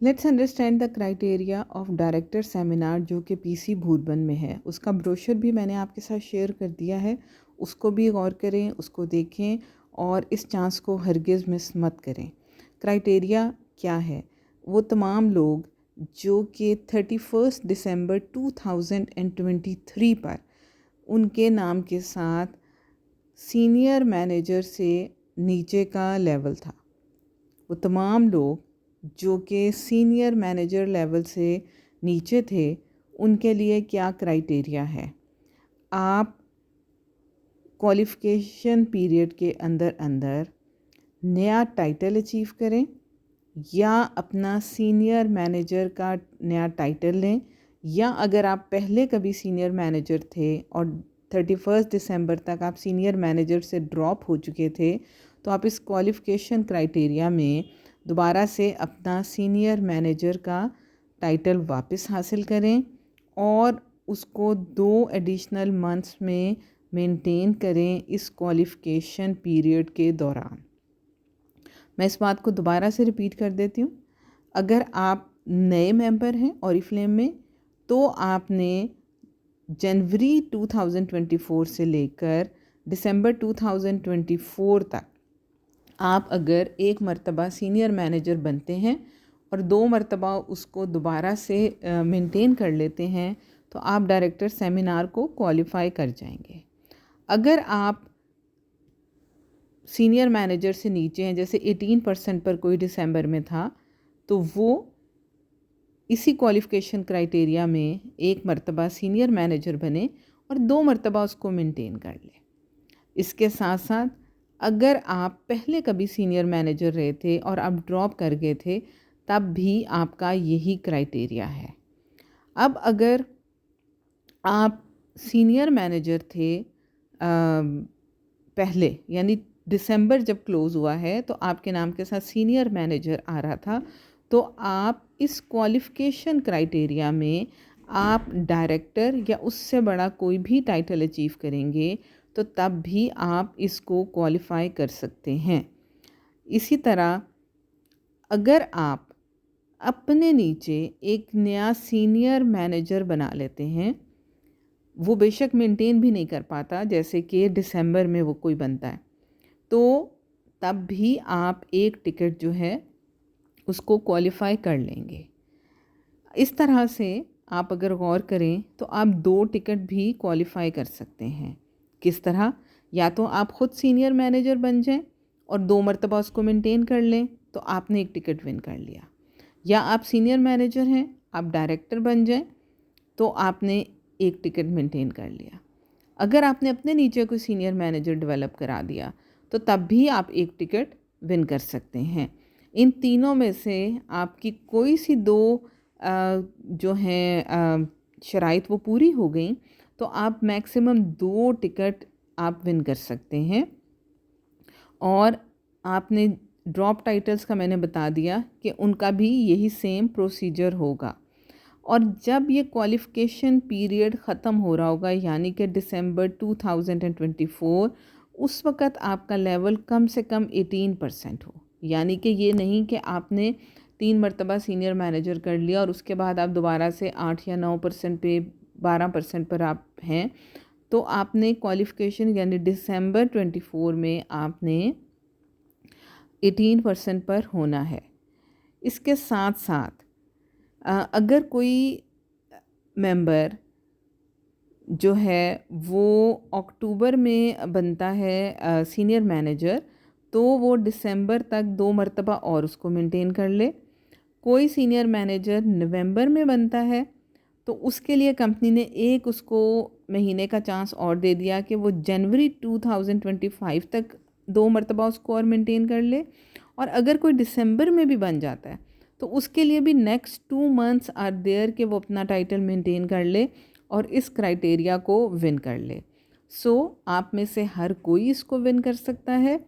Let's understand the criteria of director seminar जो कि PC Bhurban में है। उसका ब्रोशर भी मैंने आपके साथ शेयर कर दिया है, उसको भी गौर करें, उसको देखें और इस चांस को हरगिज़ मिस मत करें। क्राइटेरिया क्या है? वो तमाम लोग जो कि 31 दिसंबर 2023 पर उनके नाम के साथ सीनियर मैनेजर से नीचे का लेवल था, वो तमाम लोग जो कि सीनियर मैनेजर लेवल से नीचे थे, उनके लिए क्या क्राइटेरिया है? आप क्वालिफ़िकेशन पीरियड के अंदर अंदर नया टाइटल अचीव करें या अपना सीनियर मैनेजर का नया टाइटल लें, या अगर आप पहले कभी सीनियर मैनेजर थे और 31 दिसंबर तक आप सीनियर मैनेजर से ड्रॉप हो चुके थे, तो आप इस क्वालिफ़िकेशन क्राइटेरिया में दोबारा से अपना सीनियर मैनेजर का टाइटल वापस हासिल करें और उसको 2 एडिशनल मंथ्स में मेंटेन करें इस क्वालिफ़िकेशन पीरियड के दौरान। मैं इस बात को दोबारा से रिपीट कर देती हूँ। अगर आप नए मेंबर हैं ऑरिफ्लेम में, तो आपने जनवरी 2024 से लेकर दिसंबर 2024 तक आप अगर एक मर्तबा सीनियर मैनेजर बनते हैं और 2 मर्तबा उसको दोबारा से मेंटेन कर लेते हैं, तो आप डायरेक्टर सेमिनार को क्वालिफ़ाई कर जाएंगे। अगर आप सीनियर मैनेजर से नीचे हैं, जैसे 18% पर कोई दिसंबर में था, तो वो इसी क्वालिफ़िकेशन क्राइटेरिया में एक मर्तबा सीनियर मैनेजर बने और 2 मर्तबा उसको मेंटेन कर ले। इसके साथ साथ अगर आप पहले कभी सीनियर मैनेजर रहे थे और आप ड्रॉप कर गए थे, तब भी आपका यही क्राइटेरिया है। अब अगर आप सीनियर मैनेजर थे पहले, यानी दिसंबर जब क्लोज़ हुआ है तो आपके नाम के साथ सीनियर मैनेजर आ रहा था, तो आप इस क्वालिफ़िकेशन क्राइटेरिया में आप डायरेक्टर या उससे बड़ा कोई भी टाइटल अचीव करेंगे, तो तब भी आप इसको क्वालिफ़ाई कर सकते हैं। इसी तरह अगर आप अपने नीचे एक नया सीनियर मैनेजर बना लेते हैं, वो बेशक मेंटेन भी नहीं कर पाता जैसे कि दिसंबर में वो कोई बनता है, तो तब भी आप एक टिकट जो है उसको क्वालिफ़ाई कर लेंगे। इस तरह से आप अगर गौर करें तो आप 2 टिकट भी क्वालिफ़ाई कर सकते हैं। किस तरह? या तो आप ख़ुद सीनियर मैनेजर बन जाएं और 2 मर्तबा उसको मेंटेन कर लें, तो आपने एक टिकट विन कर लिया। या आप सीनियर मैनेजर हैं, आप डायरेक्टर बन जाएं, तो आपने एक टिकट मेंटेन कर लिया। अगर आपने अपने नीचे कोई सीनियर मैनेजर डेवलप करा दिया, तो तब भी आप एक टिकट विन कर सकते हैं। इन तीनों में से आपकी कोई सी 2 जो हैं शराइत वो पूरी हो गई, तो आप मैक्सिमम 2 टिकट आप विन कर सकते हैं। और आपने ड्रॉप टाइटल्स का मैंने बता दिया कि उनका भी यही सेम प्रोसीजर होगा। और जब ये क्वालिफ़िकेशन पीरियड ख़त्म हो रहा होगा, यानी कि दिसंबर 2024, उस वक़्त आपका लेवल कम से कम 18% हो। यानी कि ये नहीं कि आपने 3 मरतबा सीनियर मैनेजर कर लिया और उसके बाद आप दोबारा से 8 या 9% पे 12% पर आप हैं, तो आपने क्वालिफ़िकेशन यानी दिसंबर 24 में आपने 18% पर होना है। इसके साथ साथ अगर कोई मेंबर जो है वो अक्टूबर में बनता है सीनियर मैनेजर, तो वो दिसंबर तक 2 मरतबा और उसको मेंटेन कर ले। कोई सीनियर मैनेजर नवंबर में बनता है, तो उसके लिए कंपनी ने एक उसको महीने का चांस और दे दिया कि वो जनवरी 2025 तक 2 मरतबा उसको और मेंटेन कर ले। और अगर कोई दिसंबर में भी बन जाता है, तो उसके लिए भी नेक्स्ट 2 मंथ्स आर देयर कि वो अपना टाइटल मेंटेन कर ले और इस क्राइटेरिया को विन कर ले। सो आप में से हर कोई इसको विन कर सकता है।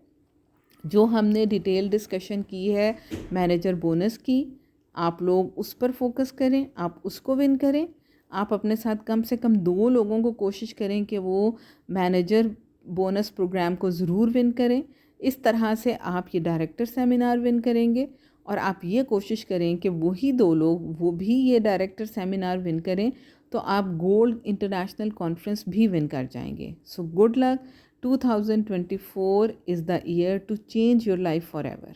जो हमने डिटेल डिस्कशन की है मैनेजर बोनस की, आप लोग उस पर फोकस करें, आप उसको विन करें। आप अपने साथ कम से कम 2 लोगों को कोशिश करें कि वो मैनेजर बोनस प्रोग्राम को ज़रूर विन करें। इस तरह से आप ये डायरेक्टर सेमिनार विन करेंगे और आप ये कोशिश करें कि वही 2 लोग वो भी ये डायरेक्टर सेमिनार विन करें, तो आप गोल्ड इंटरनेशनल कॉन्फ्रेंस भी विन कर जाएंगे। So good luck. 2024 is the year to change your life for ever.